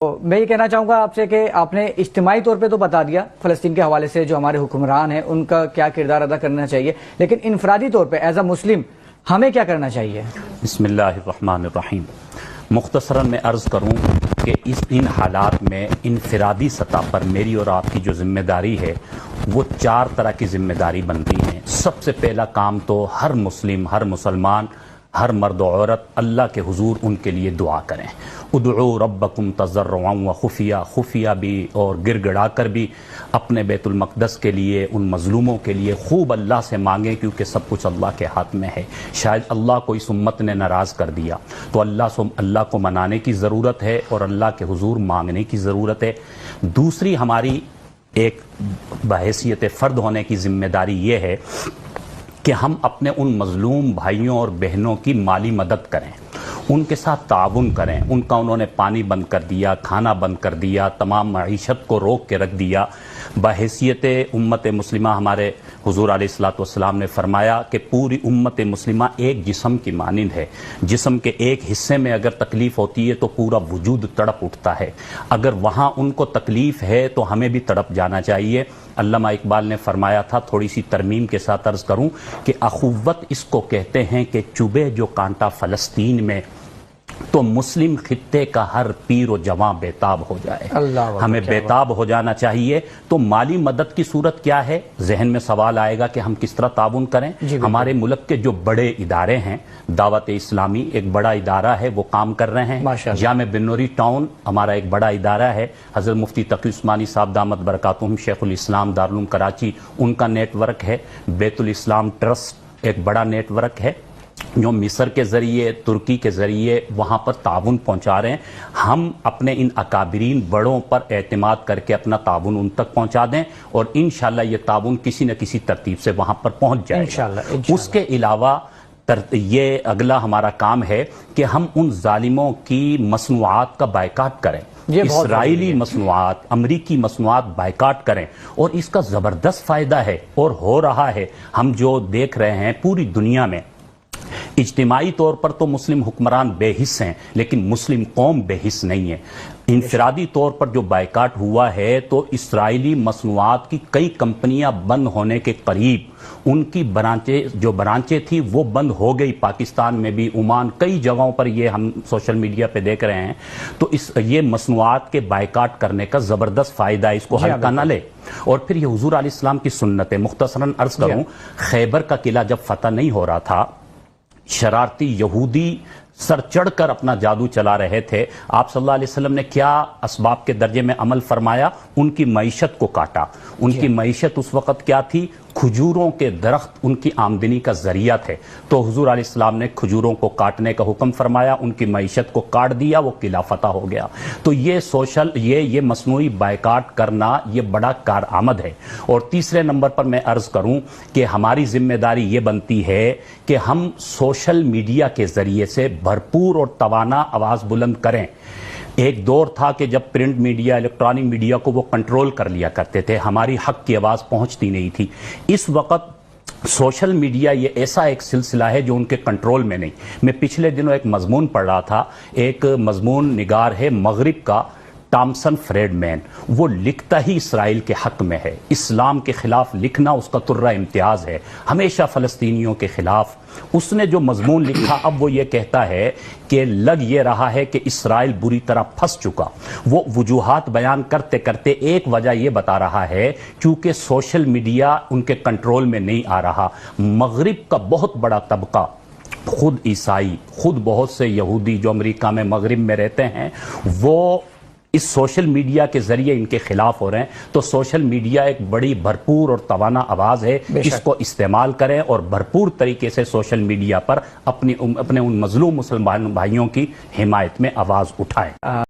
میں یہ کہنا چاہوں گا آپ سے کہ آپ نے اجتماعی طور پہ تو بتا دیا فلسطین کے حوالے سے جو ہمارے حکمران ہیں ان کا کیا کردار ادا کرنا چاہیے، لیکن انفرادی طور پہ ایز اے مسلم ہمیں کیا کرنا چاہیے؟ بسم اللہ الرحمن الرحیم۔ مختصراً میں عرض کروں کہ ان حالات میں انفرادی سطح پر میری اور آپ کی جو ذمہ داری ہے وہ 4 طرح کی ذمہ داری بنتی ہیں۔ سب سے پہلا کام تو ہر مسلم، ہر مسلمان، ہر مرد و عورت اللہ کے حضور ان کے لیے دعا کریں۔ ادعوا ربکم تضرعا و خفیہ بھی اور گڑ گڑا کر بھی اپنے بیت المقدس کے لیے، ان مظلوموں کے لیے خوب اللہ سے مانگیں، کیونکہ سب کچھ اللہ کے ہاتھ میں ہے۔ شاید اللہ کو اس امت نے ناراض کر دیا تو اللہ کو منانے کی ضرورت ہے اور اللہ کے حضور مانگنے کی ضرورت ہے۔ دوسری ہماری ایک بحیثیت فرد ہونے کی ذمہ داری یہ ہے کہ ہم اپنے ان مظلوم بھائیوں اور بہنوں کی مالی مدد کریں، ان کے ساتھ تعاون کریں۔ انہوں نے پانی بند کر دیا، کھانا بند کر دیا، تمام معیشت کو روک کے رکھ دیا۔ بحیثیت امت مسلمہ ہمارے حضور علیہ الصلوۃ والسلام نے فرمایا کہ پوری امت مسلمہ ایک جسم کی مانند ہے۔ جسم کے ایک حصے میں اگر تکلیف ہوتی ہے تو پورا وجود تڑپ اٹھتا ہے۔ اگر وہاں ان کو تکلیف ہے تو ہمیں بھی تڑپ جانا چاہیے۔ علامہ اقبال نے فرمایا تھا، تھوڑی سی ترمیم کے ساتھ عرض کروں کہ اخوت اس کو کہتے ہیں کہ چبھے جو کانٹا فلسطین میں تو مسلم خطے کا ہر پیر و جوان بیتاب ہو جائے۔ ہمیں بیتاب ہو جانا چاہیے۔ تو مالی مدد کی صورت کیا ہے؟ ذہن میں سوال آئے گا کہ ہم کس طرح تعاون کریں۔ ہمارے ملک کے جو بڑے ادارے ہیں، دعوت اسلامی ایک بڑا ادارہ ہے، وہ کام کر رہے ہیں۔ جامع بنوری ٹاؤن ہمارا ایک بڑا ادارہ ہے، حضرت مفتی تقی عثمانی صاحب دامت برکاتہم شیخ الاسلام دارالعلوم کراچی، ان کا نیٹ ورک ہے۔ بیت الاسلام ٹرسٹ ایک بڑا نیٹ ورک ہے جو مصر کے ذریعے، ترکی کے ذریعے وہاں پر تعاون پہنچا رہے ہیں۔ ہم اپنے ان اکابرین بڑوں پر اعتماد کر کے اپنا تعاون ان تک پہنچا دیں اور انشاءاللہ یہ تعاون کسی نہ کسی ترتیب سے وہاں پر پہنچ جائے گا۔ اس کے علاوہ یہ اگلا ہمارا کام ہے کہ ہم ان ظالموں کی مصنوعات کا بائیکاٹ کریں۔ اسرائیلی مصنوعات، امریکی مصنوعات بائیکاٹ کریں، اور اس کا زبردست فائدہ ہے اور ہو رہا ہے۔ ہم جو دیکھ رہے ہیں پوری دنیا میں، اجتماعی طور پر تو مسلم حکمران بے حس ہیں لیکن مسلم قوم بے حس نہیں ہے۔ انفرادی طور پر جو بائیکاٹ ہوا ہے تو اسرائیلی مصنوعات کی کئی کمپنیاں بند ہونے کے قریب، ان کی برانچیں تھی وہ بند ہو گئی۔ پاکستان میں بھی، عمان، کئی جگہوں پر یہ ہم سوشل میڈیا پہ دیکھ رہے ہیں۔ تو یہ مصنوعات کے بائیکاٹ کرنے کا زبردست فائدہ ہے، اس کو ہلکا نہ لے۔ اور پھر یہ حضور علیہ السلام کی سنت ہے۔ مختصراً عرض کروں، خیبر کا قلعہ جب فتح نہیں ہو رہا تھا، شرارتی یہودی سر چڑھ کر اپنا جادو چلا رہے تھے، آپ صلی اللہ علیہ وسلم نے کیا اسباب کے درجے میں عمل فرمایا؟ ان کی معیشت کو کاٹا۔ ان کی معیشت اس وقت کیا تھی؟ کھجوروں کے درخت ان کی آمدنی کا ذریعہ تھے۔ تو حضور علیہ السلام نے کھجوروں کو کاٹنے کا حکم فرمایا، ان کی معیشت کو کاٹ دیا، وہ قلعہ فتح ہو گیا۔ تو یہ مصنوعی بائیکاٹ کرنا یہ بڑا کارآمد ہے۔ اور تیسرے نمبر پر میں عرض کروں کہ ہماری ذمہ داری یہ بنتی ہے کہ ہم سوشل میڈیا کے ذریعے سے بھرپور اور توانا آواز بلند کریں۔ ایک دور تھا کہ جب پرنٹ میڈیا، الیکٹرانک میڈیا کو وہ کنٹرول کر لیا کرتے تھے، ہماری حق کی آواز پہنچتی نہیں تھی۔ اس وقت سوشل میڈیا یہ ایسا ایک سلسلہ ہے جو ان کے کنٹرول میں نہیں۔ میں پچھلے دنوں ایک مضمون پڑھ رہا تھا، ایک مضمون نگار ہے مغرب کا، ٹامسن فریڈ مین، وہ لکھتا ہی اسرائیل کے حق میں ہے۔ اسلام کے خلاف لکھنا اس کا ترہ امتیاز ہے، ہمیشہ فلسطینیوں کے خلاف۔ اس نے جو مضمون لکھا، اب وہ یہ کہتا ہے کہ لگ یہ رہا ہے کہ اسرائیل بری طرح پھنس چکا۔ وہ وجوہات بیان کرتے کرتے ایک وجہ یہ بتا رہا ہے کیونکہ سوشل میڈیا ان کے کنٹرول میں نہیں آ رہا۔ مغرب کا بہت بڑا طبقہ، خود عیسائی، خود بہت سے یہودی جو امریکہ میں، مغرب میں رہتے ہیں، وہ اس سوشل میڈیا کے ذریعے ان کے خلاف ہو رہے ہیں۔ تو سوشل میڈیا ایک بڑی بھرپور اور توانا آواز ہے، اس کو استعمال کریں اور بھرپور طریقے سے سوشل میڈیا پر اپنے ان مظلوم مسلمان بھائیوں کی حمایت میں آواز اٹھائیں۔